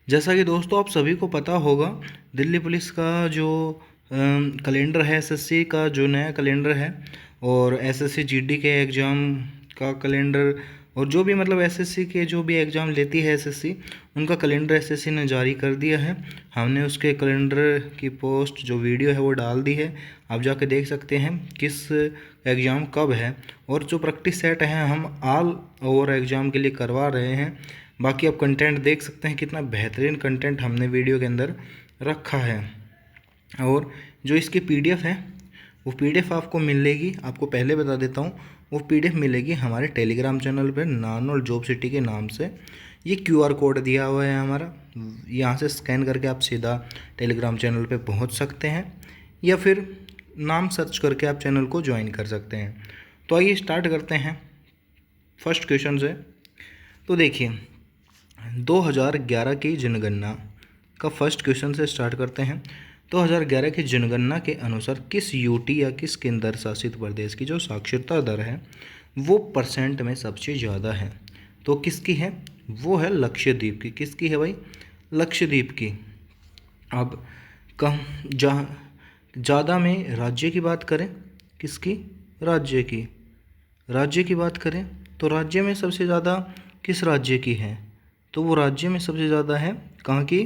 जैसा कि दोस्तों आप सभी को पता होगा, दिल्ली पुलिस का जो कैलेंडर है, एसएससी का जो नया कैलेंडर है, और एसएससी जीडी के एग्ज़ाम का कैलेंडर, और जो भी मतलब एसएससी के जो भी एग्ज़ाम लेती है एसएससी, उनका कैलेंडर एसएससी ने जारी कर दिया है। हमने उसके कैलेंडर की पोस्ट जो वीडियो है वो डाल दी है, आप जाके देख सकते हैं किस एग्ज़ाम कब है। और जो प्रैक्टिस सेट है हम ऑल ओवर एग्ज़ाम के लिए करवा रहे हैं। बाकी आप कंटेंट देख सकते हैं, कितना बेहतरीन कंटेंट हमने वीडियो के अंदर रखा है। और जो इसकी पीडीएफ है वो पीडीएफ आपको मिलेगी, आपको पहले बता देता हूँ, वो पीडीएफ मिलेगी हमारे टेलीग्राम चैनल पर नानोल जॉब सिटी के नाम से। ये क्यूआर कोड दिया हुआ है हमारा, यहाँ से स्कैन करके आप सीधा टेलीग्राम चैनल पे पहुँच सकते हैं, या फिर नाम सर्च करके आप चैनल को ज्वाइन कर सकते हैं। तो आइए स्टार्ट करते हैं फर्स्ट क्वेश्चन से। तो देखिए 2011 की जनगणना का फर्स्ट क्वेश्चन से स्टार्ट करते हैं। 2011 की जनगणना के अनुसार किस यूटी या किस केंद्र शासित प्रदेश की जो साक्षरता दर है वो परसेंट में सबसे ज़्यादा है? तो किसकी है? वो है लक्षद्वीप की। किसकी है भाई? लक्षद्वीप की। अब कम ज़्यादा में राज्य की बात करें, किसकी? राज्य की। राज्य की बात करें तो राज्य में सबसे ज़्यादा किस राज्य की है? तो वो राज्य में सबसे ज़्यादा है कहाँ की?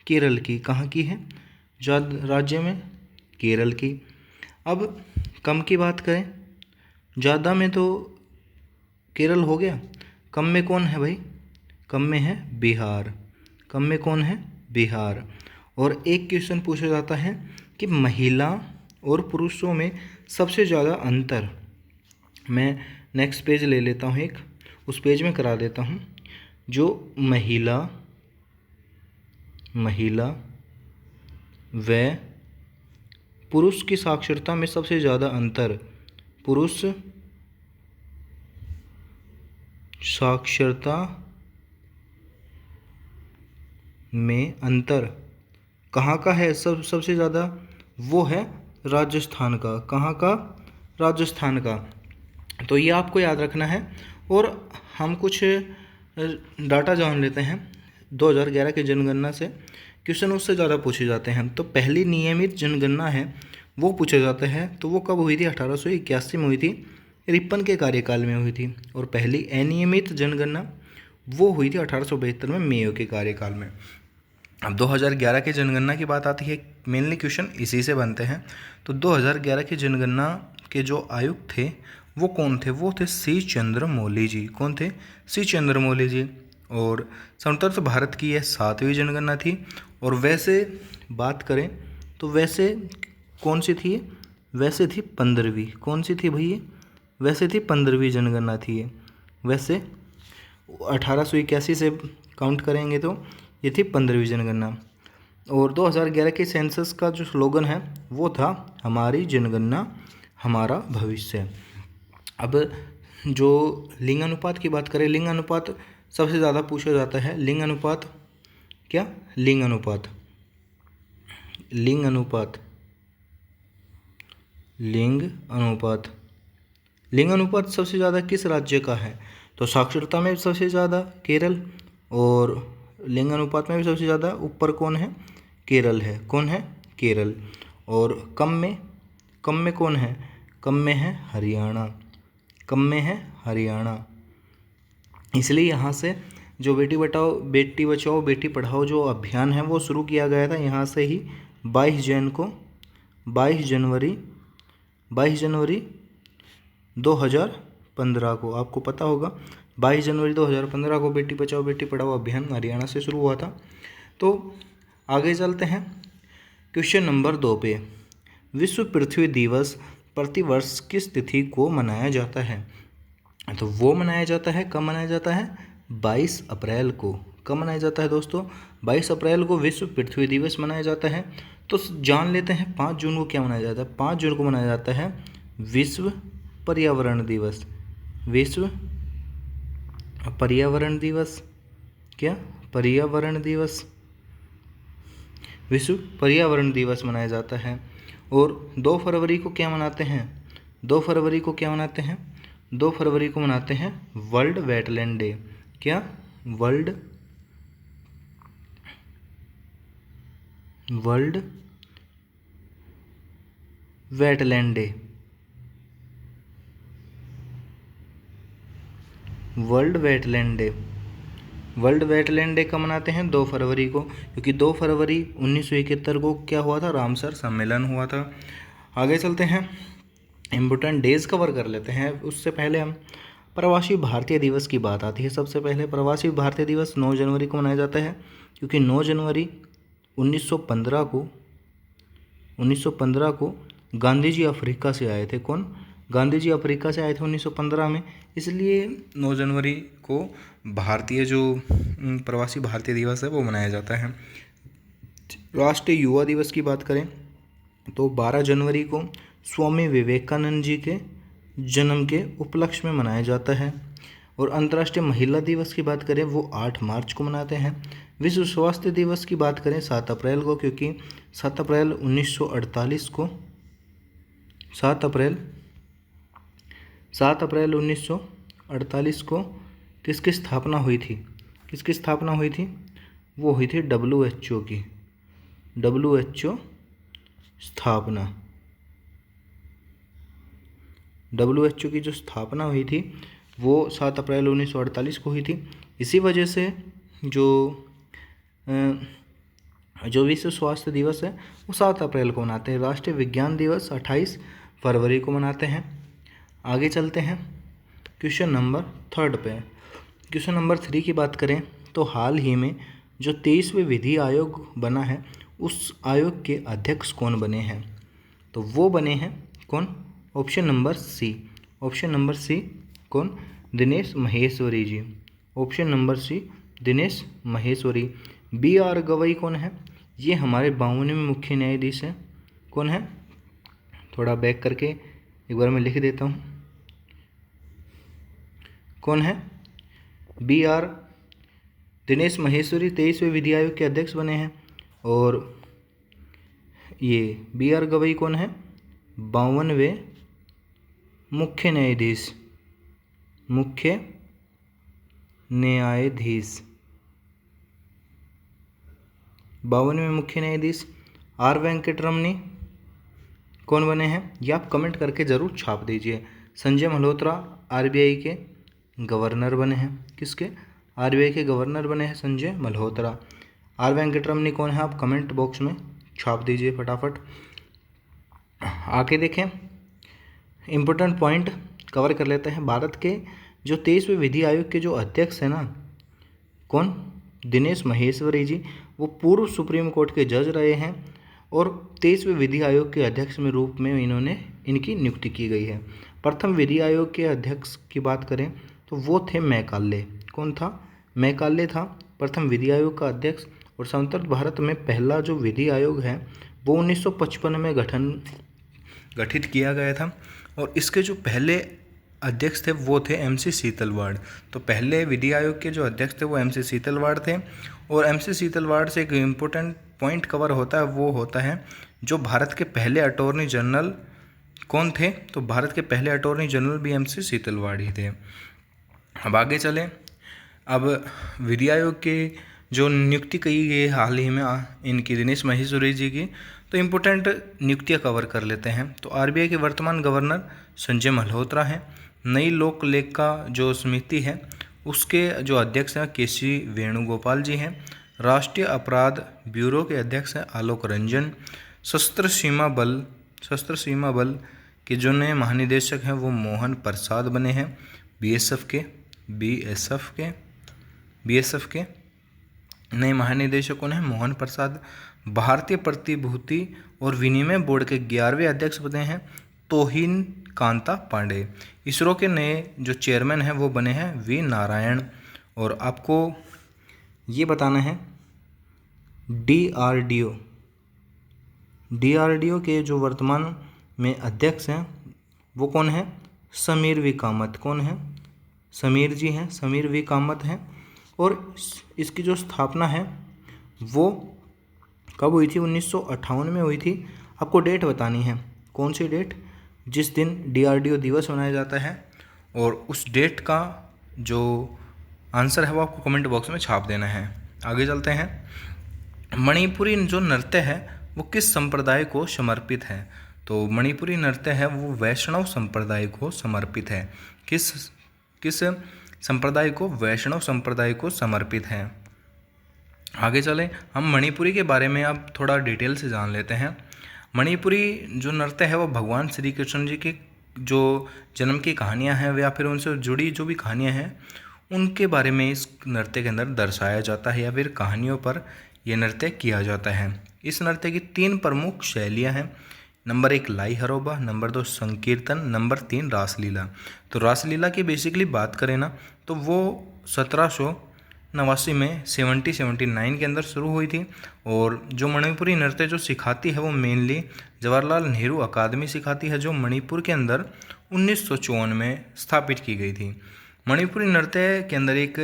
केरल की। कहाँ की है राज्य में? केरल की। अब कम की बात करें, ज़्यादा में तो केरल हो गया, कम में कौन है भाई? कम में है बिहार। कम में कौन है? बिहार। और एक क्वेश्चन पूछा जाता है कि महिला और पुरुषों में सबसे ज़्यादा अंतर। मैं नेक्स्ट पेज ले लेता हूँ, एक उस पेज में करा देता हूँ। जो महिला व पुरुष की साक्षरता में सबसे ज़्यादा अंतर, पुरुष साक्षरता में अंतर कहाँ का है सबसे ज़्यादा? वो है राजस्थान का। कहाँ का? राजस्थान का। तो ये आपको याद रखना है। और हम कुछ डाटा जान लेते हैं 2011 की जनगणना से। क्वेश्चन उससे ज़्यादा पूछे जाते हैं। तो पहली नियमित जनगणना है वो पूछा जाता है, तो वो कब हुई थी? 1881 में हुई थी, रिपन के कार्यकाल में हुई थी। और पहली अनियमित जनगणना वो हुई थी 1872 में मेयो के कार्यकाल में। अब 2011 की जनगणना की बात आती है, मेनली क्वेश्चन इसी से बनते हैं। तो 2011 की जनगणना के जो आयुक्त थे वो कौन थे? वो थे सी चंद्रमौली जी। कौन थे? सी चंद्रमौली जी। और स्वतंत्र भारत की यह 7वीं जनगणना थी। और वैसे बात करें तो वैसे कौन सी थी? वैसे थी 15वीं। कौन सी थी भैया? वैसे थी 15वीं जनगणना थी ये। वैसे 1881 से काउंट करेंगे तो ये थी 15वीं जनगणना। और 2011 के सेंसस का जो स्लोगन है वो था हमारी जनगणना हमारा भविष्य। अब जो लिंग अनुपात की बात करें, लिंग अनुपात सबसे ज़्यादा पूछा जाता है। लिंग अनुपात क्या? लिंग अनुपात। लिंग अनुपात। लिंग अनुपात। लिंग अनुपात सबसे ज़्यादा किस राज्य का है? तो साक्षरता में सबसे ज़्यादा केरल, और लिंग अनुपात में भी सबसे ज़्यादा ऊपर कौन है? केरल है। कौन है? केरल। और कम में कौन है? कम में है हरियाणा। कम में है हरियाणा। इसलिए यहाँ से जो बेटी बचाओ बेटी पढ़ाओ जो अभियान है वो शुरू किया गया था यहाँ से ही 22 जनवरी 2015 को। आपको पता होगा 22 जनवरी 2015 को बेटी बचाओ बेटी पढ़ाओ अभियान हरियाणा से शुरू हुआ था। तो आगे चलते हैं क्वेश्चन नंबर 2 पे। विश्व पृथ्वी दिवस प्रतिवर्ष किस तिथि को मनाया जाता है? तो वो मनाया जाता है, कब मनाया जाता है? 22 अप्रैल को। कब मनाया जाता है दोस्तों? 22 अप्रैल को विश्व पृथ्वी दिवस मनाया जाता है। तो जान लेते हैं 5 जून को क्या मनाया जाता है। 5 जून को मनाया जाता है विश्व पर्यावरण दिवस। विश्व पर्यावरण दिवस। क्या? पर्यावरण दिवस। विश्व पर्यावरण दिवस मनाया जाता है। और 2 फरवरी को क्या मनाते हैं? 2 फरवरी को क्या मनाते हैं? 2 फरवरी को मनाते हैं वर्ल्ड वेटलैंड डे। क्या? World world wetland day. World wetland day, world wetland day कब मनाते हैं? 2 फरवरी को, क्योंकि 2 फरवरी 1971 को क्या हुआ था? रामसर सम्मेलन हुआ था। आगे चलते हैं, इम्पोर्टेंट डेज कवर कर लेते हैं। उससे पहले हम प्रवासी भारतीय दिवस की बात आती है। सबसे पहले प्रवासी भारतीय दिवस 9 जनवरी को मनाया जाता है, क्योंकि 9 जनवरी 1915 को गांधी जी अफ्रीका से आए थे। कौन? गांधी जी अफ्रीका से आए थे 1915 में, इसलिए 9 जनवरी को भारतीय जो प्रवासी भारतीय दिवस है वो मनाया जाता है। राष्ट्रीय युवा दिवस की बात करें तो 12 जनवरी को स्वामी विवेकानंद जी के जन्म के उपलक्ष्य में मनाया जाता है। और अंतर्राष्ट्रीय महिला दिवस की बात करें वो 8 मार्च को मनाते हैं। विश्व स्वास्थ्य दिवस की बात करें 7 अप्रैल को, क्योंकि 7 अप्रैल 1948 को 7 अप्रैल 1948 को किसकी स्थापना हुई थी? किसकी स्थापना हुई थी? वो हुई थी WHO की, WHO स्थापना। WHO की जो स्थापना हुई थी वो 7 अप्रैल 1948 को हुई थी। इसी वजह से जो विश्व स्वास्थ्य दिवस है वो 7 अप्रैल को मनाते हैं। राष्ट्रीय विज्ञान दिवस 28 फरवरी को मनाते हैं। आगे चलते हैं क्वेश्चन नंबर 3 पे। क्वेश्चन नंबर 3 की बात करें तो हाल ही में जो 23वें विधि आयोग बना है उस आयोग के अध्यक्ष कौन बने हैं? तो वो बने हैं कौन? ऑप्शन नंबर सी, कौन? Dinesh Maheshwari ji. Option number C, Dinesh Maheshwari. BR Gavai कौन है? ये हमारे 52वें मुख्य न्यायाधीश हैं। कौन है? थोड़ा बैक करके एक बार मैं लिख देता हूँ। कौन है? BR दिनेश महेश्वरी 23वें विधि आयोग के अध्यक्ष बने हैं। और ये BR गवई कौन है? 52वें मुख्य न्यायाधीश। 52वें मुख्य न्यायाधीश R वेंकटरमनी कौन बने हैं? ये आप कमेंट करके ज़रूर छाप दीजिए। संजय मल्होत्रा RBI के गवर्नर बने हैं। किसके? RBI के गवर्नर बने हैं संजय मल्होत्रा। R वेंकटरमनी कौन है? आप कमेंट बॉक्स में छाप दीजिए फटाफट। आगे देखें, इम्पोर्टेंट पॉइंट कवर कर लेते हैं। भारत के जो 23वें विधि आयोग के जो अध्यक्ष हैं ना, कौन? दिनेश महेश्वरी जी। वो पूर्व सुप्रीम कोर्ट के जज रहे हैं और 23वें विधि आयोग के अध्यक्ष में रूप में इनकी नियुक्ति की गई है। प्रथम विधि आयोग के अध्यक्ष की बात करें तो वो थे मैकाले। कौन था? मैकाले था प्रथम विधि आयोग का अध्यक्ष। और स्वतंत्र भारत में पहला जो विधि आयोग है वो 1955 में गठित किया गया था। और इसके जो पहले अध्यक्ष थे वो थे MC सीतलवाड़। तो पहले विधि आयोग के जो अध्यक्ष थे वो MC सीतलवाड़ थे। और MC सीतलवाड़ से एक इम्पोर्टेंट पॉइंट कवर होता है, वो होता है जो भारत के पहले अटॉर्नी जनरल कौन थे? तो भारत के पहले अटॉर्नी जनरल भी MC सीतलवाड़ ही थे। अब आगे चलें। अब विधि आयोग के जो नियुक्ति की गई हाल ही में इनकी दिनेश महेश्वरी जी की, तो इम्पोर्टेंट नियुक्तियाँ कवर कर लेते हैं। तो RBI के वर्तमान गवर्नर संजय मल्होत्रा हैं। नई लोक लेखा जो समिति है उसके जो अध्यक्ष हैं KC वेणुगोपाल जी हैं। राष्ट्रीय अपराध ब्यूरो के अध्यक्ष हैं आलोक रंजन। सशस्त्र सीमा बल के जो नए महानिदेशक हैं वो मोहन प्रसाद बने हैं BSF के नए महानिदेशक कौन है? मोहन प्रसाद। भारतीय प्रतिभूति और विनिमय बोर्ड के 11वें अध्यक्ष बने हैं तोहिन कांता पांडे। इसरो के नए जो चेयरमैन हैं वो बने हैं V नारायण। और आपको ये बताना है DRDO के जो वर्तमान में अध्यक्ष हैं वो कौन है? समीर V कामत। कौन है? समीर जी हैं, समीर V कामत हैं। और इसकी जो स्थापना है वो कब हुई थी? 1958 में हुई थी। आपको डेट बतानी है। कौन सी डेट? जिस दिन DRDO दिवस मनाया जाता है। और उस डेट का जो आंसर है वो आपको कमेंट बॉक्स में छाप देना है। आगे चलते हैं। मणिपुरी जो नृत्य है वो किस संप्रदाय को समर्पित है? तो मणिपुरी नृत्य है वो वैष्णव संप्रदाय को समर्पित है। किस किस संप्रदाय को? वैष्णव संप्रदाय को समर्पित है। आगे चलें, हम मणिपुरी के बारे में अब थोड़ा डिटेल से जान लेते हैं। मणिपुरी जो नृत्य है वो भगवान श्री कृष्ण जी के जो जन्म की कहानियाँ हैं या फिर उनसे जुड़ी जो भी कहानियाँ हैं उनके बारे में इस नृत्य के अंदर दर्शाया जाता है या फिर कहानियों पर यह नृत्य किया जाता है। इस नृत्य की 3 प्रमुख शैलियाँ हैं। नंबर 1 लाई हरोबा, नंबर 2 संकीर्तन, नंबर 3 रासलीला। तो रासलीला की बेसिकली बात करें ना तो वो 1789 में 79 के अंदर शुरू हुई थी। और जो मणिपुरी नृत्य जो सिखाती है वो मेनली जवाहरलाल नेहरू अकादमी सिखाती है, जो मणिपुर के अंदर 1954 में स्थापित की गई थी। मणिपुरी नृत्य के अंदर एक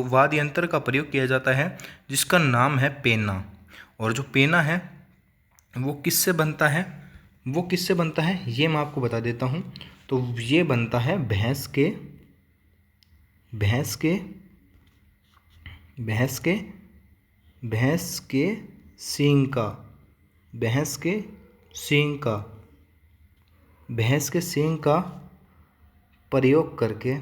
वाद्य यंत्र का प्रयोग किया जाता है जिसका नाम है पेना। और जो पेना है वो किससे बनता है? ये मैं आपको बता देता हूँ। तो ये बनता है भैंस के सींग का प्रयोग करके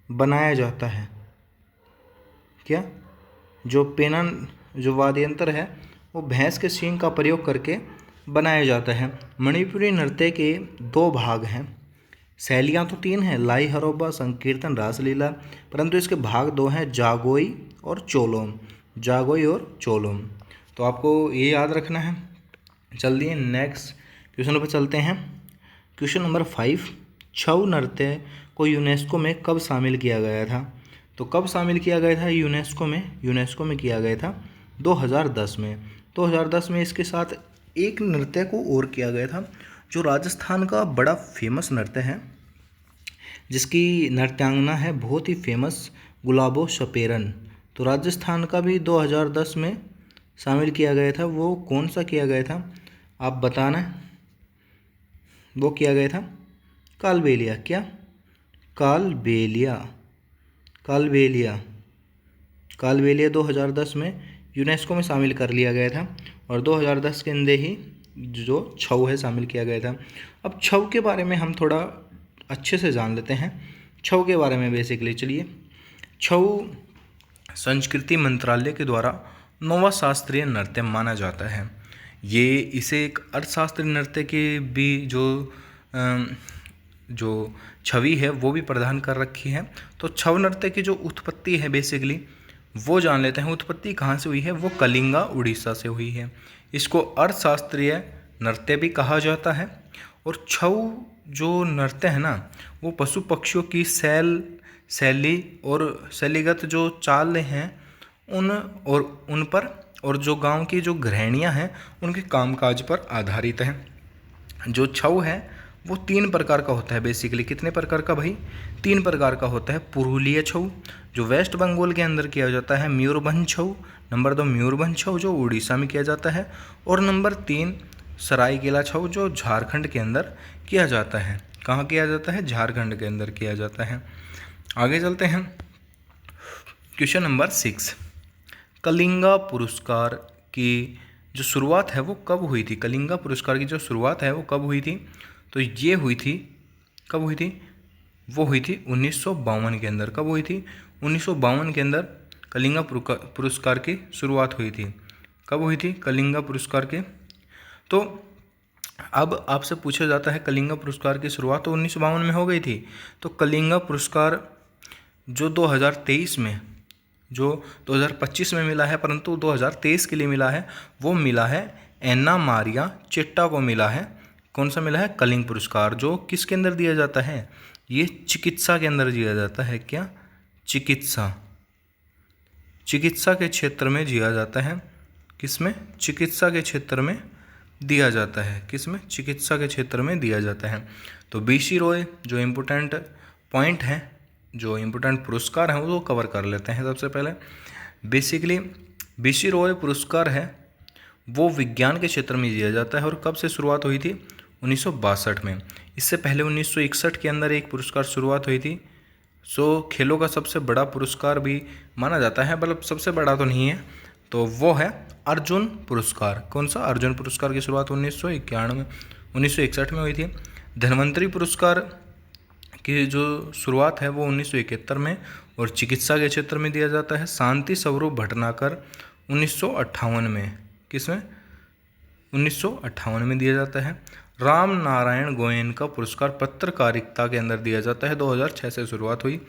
बनाया जाता है। क्या? जो पेना जो वाद्य यंत्र है वो भैंस के सींग का प्रयोग करके बनाया जाता है। मणिपुरी नृत्य के 2 भाग हैं। शैलियाँ तो 3 हैं, लाई हरोबा, संकीर्तन, रासलीला, परंतु इसके भाग 2 हैं, जागोई और चोलोम। तो आपको ये याद रखना है। चलिए नेक्स्ट क्वेश्चन पर चलते हैं। क्वेश्चन नंबर 5, छऊ नृत्य को यूनेस्को में कब शामिल किया गया था? तो कब शामिल किया गया था यूनेस्को में किया गया था 2010 में। 2010 में इसके साथ एक नृत्य को और किया गया था जो राजस्थान का बड़ा फेमस नृत्य है, जिसकी नृत्यांगना है बहुत ही फेमस गुलाबो सपेरन। तो राजस्थान का भी 2010 में शामिल किया गया था। वो कौन सा किया गया था आप बताना। वो किया गया था कालबेलिया। क्या? कालबेलिया 2010 में यूनेस्को में शामिल कर लिया गया था और 2010 के अंदर ही जो छऊ है शामिल किया गया था। अब छऊ के बारे में हम थोड़ा अच्छे से जान लेते हैं। छऊ के बारे में बेसिकली चलिए, छऊ संस्कृति मंत्रालय के द्वारा 9वां शास्त्रीय नृत्य माना जाता है। ये इसे एक अर्थशास्त्रीय नृत्य के भी जो छवि है वो भी प्रदान कर रखी है। तो छऊ नृत्य की जो उत्पत्ति है बेसिकली वो जान लेते हैं। उत्पत्ति कहाँ से हुई है? वो कलिंगा उड़ीसा से हुई है। इसको अर्थशास्त्रीय नृत्य भी कहा जाता है। और छऊ जो नृत्य है ना वो पशु पक्षियों की शैली और शैलीगत जो चाल हैं उन पर और जो गांव की जो गृहिणियां हैं उनके कामकाज पर आधारित है। जो छऊ है वो 3 प्रकार का होता है बेसिकली। कितने प्रकार का भाई? 3 प्रकार का होता है। पुरुलिया छऊ जो वेस्ट बंगाल के अंदर किया जाता है, मयूरभंज छऊ, नंबर 2 मयूरभंज छऊ जो उड़ीसा में किया जाता है, और नंबर 3 सरायकेला छऊ जो झारखंड के अंदर किया जाता है। कहाँ किया जाता है? झारखंड के अंदर किया जाता है। आगे चलते हैं। क्वेश्चन नंबर 6, कलिंगा पुरस्कार की जो शुरुआत है वो कब हुई थी? कलिंगा पुरस्कार की जो शुरुआत है वो कब हुई थी? तो ये हुई थी, कब हुई थी? वो हुई थी 1952 के अंदर। कब हुई थी? 1952 के अंदर कलिंगा पुरस्कार की शुरुआत हुई थी। कब हुई थी कलिंगा पुरस्कार के? तो अब आपसे पूछा जाता है कलिंगा पुरस्कार की शुरुआत तो 1952 में हो गई थी। तो कलिंगा पुरस्कार जो 2023 में, जो 2025 में मिला है परंतु 2023 के लिए मिला है, वो मिला है एन्ना मारिया चिट्टा को मिला है। कौन सा मिला है? कलिंग पुरस्कार। जो किसके अंदर दिया जाता है? ये चिकित्सा के अंदर दिया जाता है। क्या? चिकित्सा के क्षेत्र में दिया जाता है। किसमें? चिकित्सा के क्षेत्र में दिया जाता है। किसमें? चिकित्सा के क्षेत्र में दिया जाता है। तो बीसी रॉय जो इम्पोर्टेंट पॉइंट हैं, जो इम्पोर्टेंट पुरस्कार हैं वो कवर कर लेते हैं। सबसे पहले बेसिकली बीसी रॉय पुरस्कार है वो विज्ञान के क्षेत्र में दिया जाता है। और कब से शुरुआत हुई थी? 1962 में। इससे पहले 1961 के अंदर एक पुरस्कार शुरुआत हुई थी खेलों का सबसे बड़ा पुरस्कार भी माना जाता है, मतलब सबसे बड़ा तो नहीं है, तो वो है अर्जुन पुरस्कार। कौन सा? अर्जुन पुरस्कार की शुरुआत 1961 में हुई थी। धन्वंतरी पुरस्कार की जो शुरुआत है वो 1971 में और चिकित्सा के क्षेत्र में दिया जाता है। शांति स्वरूप भटनागर 1958 में, किसमें? 1958 में दिया जाता है। राम नारायण गोयनका पुरस्कार पत्रकारिता के अंदर दिया जाता है, 2006 से शुरुआत हुई।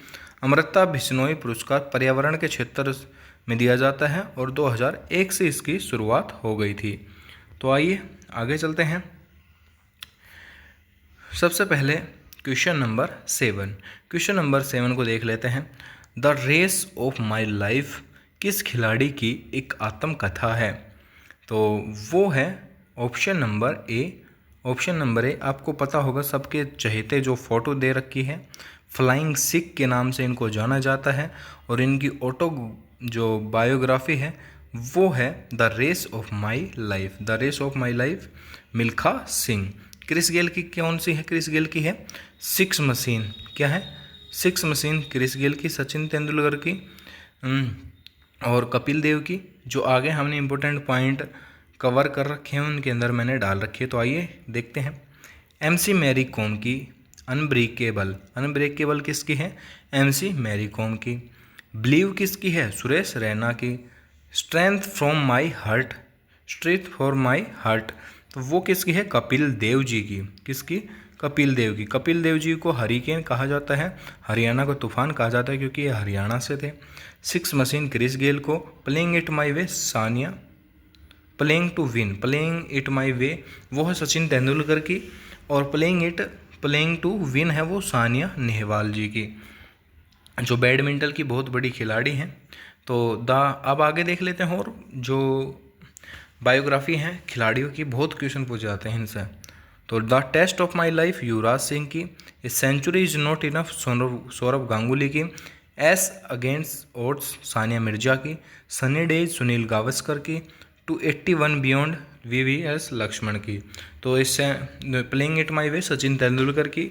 अमृता बिश्नोई पुरस्कार पर्यावरण के क्षेत्र में दिया जाता है और 2001 से इसकी शुरुआत हो गई थी। तो आइए आगे चलते हैं। सबसे पहले क्वेश्चन नंबर 7। क्वेश्चन नंबर 7 को देख लेते हैं। The race of my life किस खिलाड़ी की एक आत्मकथा है? तो वो है option number A. Option number A आपको पता होगा, सबके चहेते जो फ़ोटो दे रखी है, फ्लाइंग सिख के नाम से इनको जाना जाता है और इनकी ऑटो जो बायोग्राफी है वो है the race of my life. The race of my life Milkha Singh. Chris Gayle की कौन सी है? क्रिस गेल की है सिक्स मशीन। क्या है? सिक्स मशीन क्रिस गेल की। सचिन तेंदुलकर की और कपिल देव की। जो आगे हमने इम्पोर्टेंट पॉइंट कवर कर रखे हैं उनके अंदर मैंने डाल रखी है। तो आइए देखते हैं। एमसी मैरी कॉम की अनब्रेकेबल। अनब्रेकेबल किसकी है? एमसी मैरी कॉम की। बिलीव किसकी है? सुरेश रैना की। Strength from my heart, strength for my heart, तो वो किसकी है? कपिल देव जी की। किसकी? कपिल देव की। कपिल देव जी को हरिकेन कहा जाता है, हरियाणा को तूफान कहा जाता है क्योंकि ये हरियाणा से थे। सिक्स मशीन क्रिस गेल को। Playing it my way Sania. Playing to win, playing it my way वो है सचिन तेंदुलकर की और प्लेइंग टू विन है वो सानिया नेहवाल जी की, जो बैडमिंटन की बहुत बड़ी खिलाड़ी हैं। तो अब आगे देख लेते हैं। और जो बायोग्राफी हैं खिलाड़ियों की, बहुत क्वेश्चन पूछे जाते हैं इनसे। तो the test of my life Yuvraj Singh की। A century is not enough Sourav Ganguly की। Ace against odds Sania Mirza की। सनी डेज सुनील गावस्कर की। 281 बियॉन्ड VVS लक्ष्मण की। तो इससे प्लेइंग इट माई वे सचिन तेंदुलकर की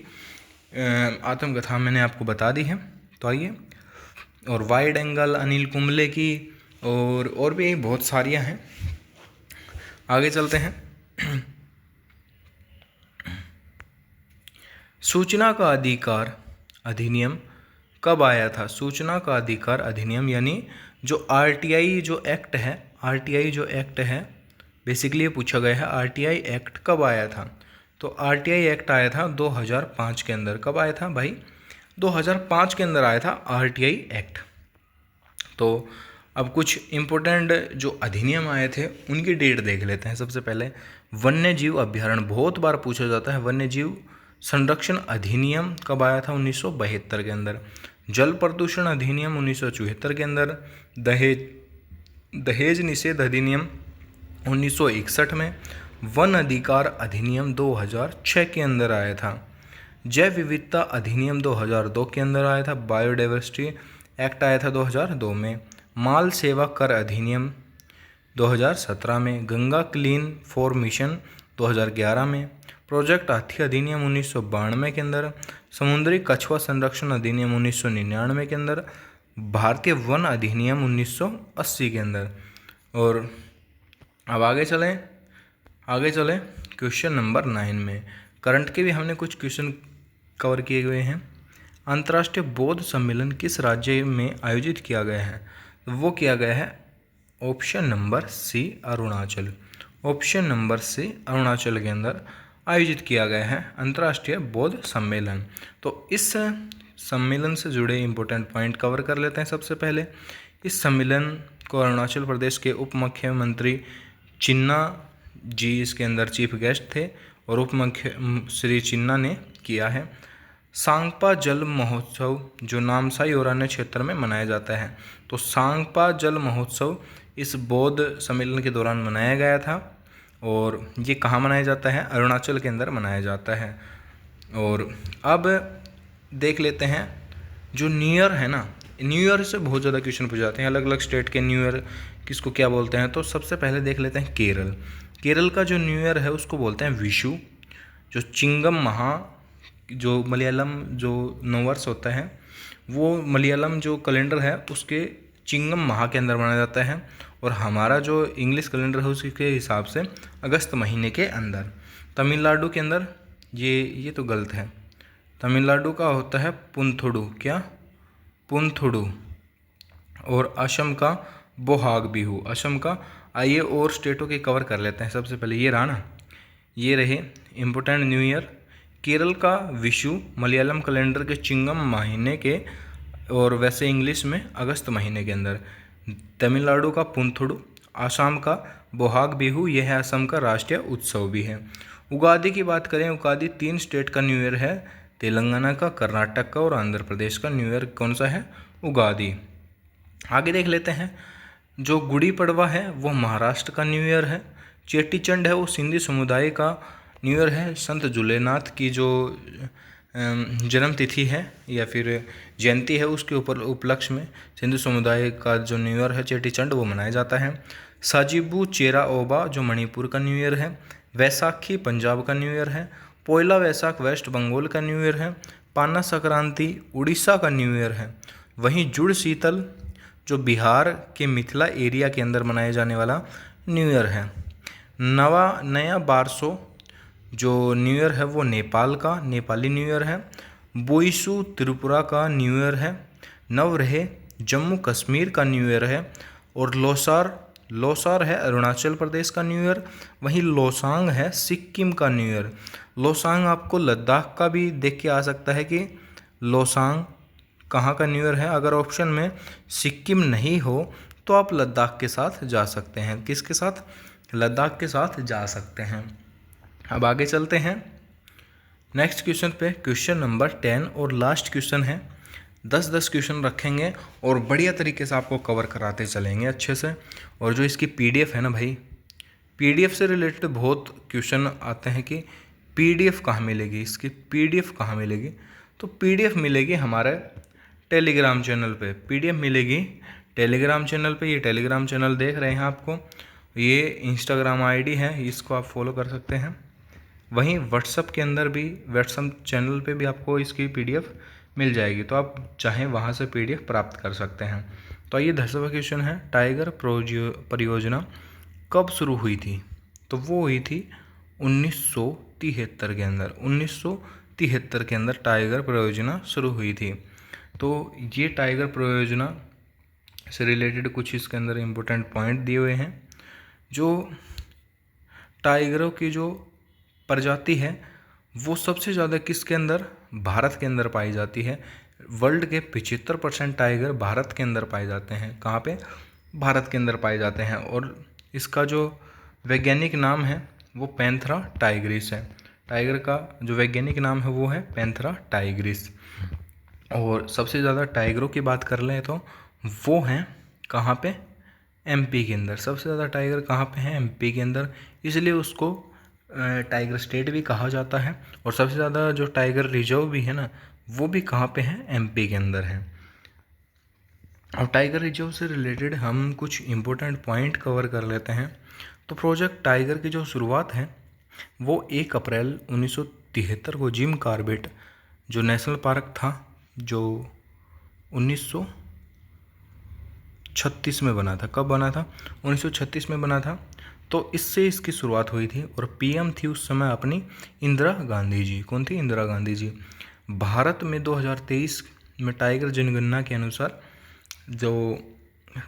आत्मकथा मैंने आपको बता दी है। तो आइए। और वाइड एंगल अनिल कुंबले की और भी बहुत सारियां हैं। आगे चलते हैं। सूचना का अधिकार अधिनियम कब आया था? सूचना का अधिकार अधिनियम यानी जो RTI जो एक्ट है, RTI जो एक्ट है बेसिकली ये पूछा गया है RTI एक्ट कब आया था? तो RTI एक्ट आया था 2005 के अंदर। कब आया था भाई? 2005 के अंदर आया था RTI एक्ट। तो अब कुछ इम्पोर्टेंट जो अधिनियम आए थे उनकी डेट देख लेते हैं। सबसे पहले वन्य जीव अभ्यारण्य, बहुत बार पूछा जाता है। वन्य जीव संरक्षण अधिनियम कब आया था? 1972 के अंदर। जल प्रदूषण अधिनियम 1974 के अंदर। दहेज निषेध अधिनियम 1961 में। वन अधिकार अधिनियम 2006 के अंदर आया था। जैव विविधता अधिनियम 2002 के अंदर आया था। बायोडाइवर्सिटी एक्ट आया था 2002 में। माल सेवा कर अधिनियम 2017 में। गंगा क्लीन फॉर मिशन 2011 में। प्रोजेक्ट हाथी अधिनियम 1992 के अंदर। समुद्री कछुआ संरक्षण अधिनियम 1999 के अंदर। भारतीय वन अधिनियम 1980 के अंदर। और अब आगे चलें क्वेश्चन नंबर 9 में। करंट के भी हमने कुछ क्वेश्चन कवर किए हुए हैं। अंतर्राष्ट्रीय बौद्ध सम्मेलन किस राज्य में आयोजित किया गया है? वो किया गया है option number C Arunachal. Option number C Arunachal के अंदर आयोजित किया गया है अंतर्राष्ट्रीय बौद्ध सम्मेलन। तो इस सम्मेलन से जुड़े इम्पोर्टेंट पॉइंट कवर कर लेते हैं। सबसे पहले इस सम्मेलन को अरुणाचल प्रदेश के उप मुख्यमंत्री चिन्ना जी इसके अंदर चीफ गेस्ट थे और उप मुख्य श्री चिन्ना ने किया है। सांगपा जल महोत्सव जो नामसाई और अन्य क्षेत्र में मनाया जाता है। तो सांगपा जल महोत्सव इस बौद्ध सम्मेलन के दौरान मनाया गया था और ये कहाँ मनाया जाता है? अरुणाचल के अंदर मनाया जाता है। और अब देख लेते हैं जो न्यू ईयर है ना, न्यू ईयर से बहुत ज़्यादा क्वेश्चन पूछ जाते हैं। अलग अलग स्टेट के न्यू ईयर किसको क्या बोलते हैं? तो सबसे पहले देख लेते हैं केरल का जो न्यू ईयर है उसको बोलते हैं विशु। जो चिंगम जो मलयालम जो नववर्ष होता है वो मलयालम जो कैलेंडर है उसके चिंगम माह के अंदर मनाया जाता है, और हमारा जो इंग्लिश कैलेंडर है उसके हिसाब से अगस्त महीने के अंदर। तमिलनाडु के अंदर ये तो गलत है, तमिलनाडु का होता है पुनथुडू, क्या पुनथुडू, और असम का बोहाग बिहू, असम का। आइए और स्टेटों के कवर कर लेते हैं। सबसे पहले ये रहा ना, ये रहे इम्पोर्टेंट न्यू ईयर। केरल का विशु मलयालम कैलेंडर के चिंगम महीने के और वैसे इंग्लिश में अगस्त महीने के अंदर। तमिलनाडु का पुनथुडू, आसाम का बोहाग बिहू, यह है असम का राष्ट्रीय उत्सव भी है। उगादि की बात करें, उगादि 3 स्टेट का न्यू ईयर है, तेलंगाना का, कर्नाटक का और आंध्र प्रदेश का न्यू ईयर कौन सा है? उगादि। आगे देख लेते हैं, जो गुड़ी पड़वा है वो महाराष्ट्र का न्यू ईयर है। चेटी चंड है वो सिंधी समुदाय का न्यू ईयर है। संत झूलेनाथ की जो जन्म तिथि है या फिर जयंती है उसके ऊपर उपलक्ष्य में सिंधु समुदाय का जो न्यू ईयर है चेटी चंड वो मनाया जाता है। साजिबू चेरा ओबा जो मणिपुर का न्यू ईयर है। वैसाखी पंजाब का न्यू ईयर है। पोयला वैसाख वेस्ट बंगाल का न्यू ईयर है। पाना संक्रांति उड़ीसा का न्यू ईयर है। वहीं जुड़ शीतल जो बिहार के मिथिला एरिया के अंदर मनाए जाने वाला न्यू ईयर है। नया बारसो जो न्यू ईयर है वो नेपाल का नेपाली न्यू ईयर है। बोईसू त्रिपुरा का न्यू ईयर है। नवरेह जम्मू कश्मीर का न्यू ईयर है। और लोसार है अरुणाचल प्रदेश का न्यू ईयर। वहीं लोसांग है सिक्किम का न्यू ईयर। लोसांग आपको लद्दाख का भी देख के आ सकता है कि लोसांग कहाँ का न्यू ईयर है। अगर ऑप्शन में सिक्किम नहीं हो तो आप लद्दाख के साथ जा सकते हैं। किसके साथ? लद्दाख के साथ जा सकते हैं। अब आगे चलते हैं नेक्स्ट क्वेश्चन पे। क्वेश्चन नंबर 10 और लास्ट क्वेश्चन है। 10 क्वेश्चन रखेंगे और बढ़िया तरीके से आपको कवर कराते चलेंगे अच्छे से। और जो इसकी पीडीएफ है ना भाई, पीडीएफ से रिलेटेड बहुत क्वेश्चन आते हैं कि पीडीएफ कहाँ मिलेगी, इसकी पीडीएफ कहाँ मिलेगी। तो पीडीएफ मिलेगी हमारे टेलीग्राम चैनल पे। पीडीएफ मिलेगी टेलीग्राम चैनल पे। ये टेलीग्राम चैनल देख रहे हैं आपको, ये इंस्टाग्राम आईडी है, इसको आप फॉलो कर सकते हैं। वहीं व्हाट्सअप के अंदर भी, व्हाट्सअप चैनल पे भी आपको इसकी पीडीएफ मिल जाएगी, तो आप चाहें वहाँ से पीडीएफ प्राप्त कर सकते हैं। तो ये 10वां क्वेश्चन है, टाइगर परियोजना कब शुरू हुई थी? तो वो हुई थी 1973 के अंदर। 1973 के अंदर टाइगर परियोजना शुरू हुई थी। तो ये टाइगर परियोजना से रिलेटेड कुछ इसके अंदर इम्पोर्टेंट पॉइंट दिए हुए हैं। जो टाइगरों की जो प्रजाति है वो सबसे ज़्यादा किसके अंदर? भारत के अंदर पाई जाती है। वर्ल्ड के 75% टाइगर भारत के अंदर पाए जाते हैं। कहाँ पे? भारत के अंदर पाए जाते हैं। और इसका जो वैज्ञानिक नाम है वो पैंथेरा टाइग्रिस है। टाइगर का जो वैज्ञानिक नाम है वो है पैंथेरा टाइग्रिस। और सबसे ज़्यादा टाइगरों की बात कर लें तो वो हैं कहाँ पे? एमपी के अंदर। सबसे ज़्यादा टाइगर कहाँ पे हैं? एमपी के अंदर, इसलिए उसको टाइगर स्टेट भी कहा जाता है। और सबसे ज़्यादा जो टाइगर रिजर्व भी है ना वो भी कहाँ पे हैं? एमपी के अंदर है। और टाइगर रिजर्व से रिलेटेड हम कुछ इम्पोर्टेंट पॉइंट कवर कर लेते हैं। तो प्रोजेक्ट टाइगर की जो शुरुआत है वो 1 अप्रैल 1973 को जिम कॉर्बेट जो नेशनल पार्क था जो 1936 में बना था। कब बना था? 1936 में बना था। तो इससे इसकी शुरुआत हुई थी। और पीएम थी उस समय अपनी इंदिरा गांधी जी। कौन थी? इंदिरा गांधी जी। भारत में 2023 में टाइगर जनगणना के अनुसार जो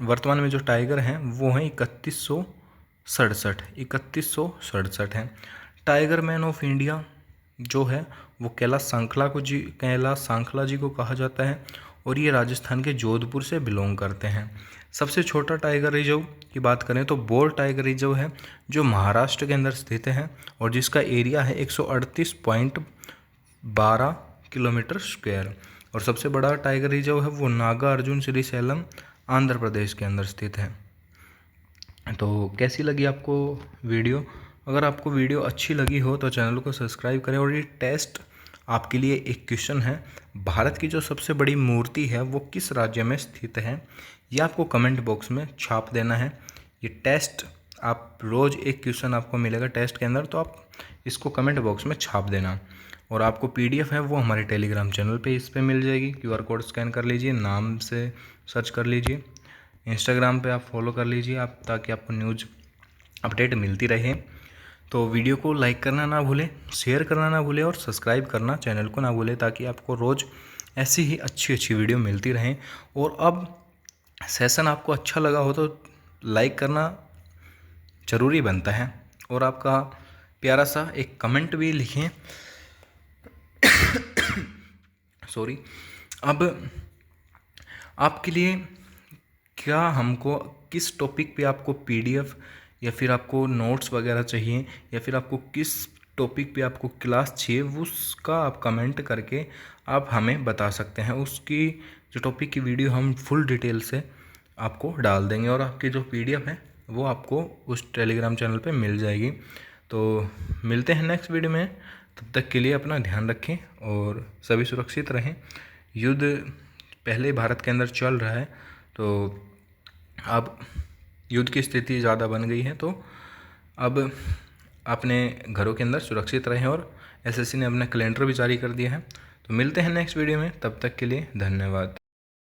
वर्तमान में जो टाइगर हैं वो हैं 3167 हैं। टाइगर मैन ऑफ इंडिया जो है वो कैलाश सांखला जी को कहा जाता है। और ये राजस्थान के जोधपुर से बिलोंग करते हैं। सबसे छोटा टाइगर रिजर्व की बात करें तो बोर टाइगर रिजर्व है जो महाराष्ट्र के अंदर स्थित है और जिसका एरिया है 138.12 किलोमीटर स्क्वायर। और सबसे बड़ा टाइगर रिजर्व है वो नागा अर्जुन श्रीशैलम आंध्र प्रदेश के अंदर स्थित है। तो कैसी लगी आपको वीडियो? अगर आपको वीडियो अच्छी लगी हो तो चैनल को सब्सक्राइब करें। और ये टेस्ट आपके लिए एक क्वेश्चन है, भारत की जो सबसे बड़ी मूर्ति है वो किस राज्य में स्थित है? ये आपको कमेंट बॉक्स में छाप देना है। ये टेस्ट आप रोज़ एक क्वेश्चन आपको मिलेगा टेस्ट के अंदर, तो आप इसको कमेंट बॉक्स में छाप देना। और आपको PDF है वो हमारे टेलीग्राम चैनल पे इस पे मिल जाएगी। QR कोड स्कैन कर लीजिए, नाम से सर्च कर लीजिए। इंस्टाग्राम पे आप फॉलो कर लीजिए आप, ताकि आपको न्यूज़ अपडेट मिलती रहे। तो वीडियो को लाइक करना ना भूलें, शेयर करना ना भूलें और सब्सक्राइब करना चैनल को ना भूलें, ताकि आपको रोज़ ऐसी ही अच्छी अच्छी वीडियो मिलती रहें। और अब सेशन आपको अच्छा लगा हो तो लाइक करना ज़रूरी बनता है, और आपका प्यारा सा एक कमेंट भी लिखें। सॉरी। अब आपके लिए क्या, हमको किस टॉपिक पे आपको PDF या फिर आपको नोट्स वगैरह चाहिए, या फिर आपको किस टॉपिक पे आपको क्लास चाहिए, उसका आप कमेंट करके आप हमें बता सकते हैं। उसकी जो टॉपिक की वीडियो हम फुल डिटेल से आपको डाल देंगे, और आपकी जो PDF है वो आपको उस टेलीग्राम चैनल पे मिल जाएगी। तो मिलते हैं नेक्स्ट वीडियो में, तब तक के लिए अपना ध्यान रखें और सभी सुरक्षित रहें। युद्ध पहले भारत के अंदर चल रहा है, तो अब युद्ध की स्थिति ज़्यादा बन गई है, तो अब अपने घरों के अंदर सुरक्षित रहें। और SSC ने अपना कैलेंडर भी जारी कर दिया है। तो मिलते हैं नेक्स्ट वीडियो में, तब तक के लिए धन्यवाद।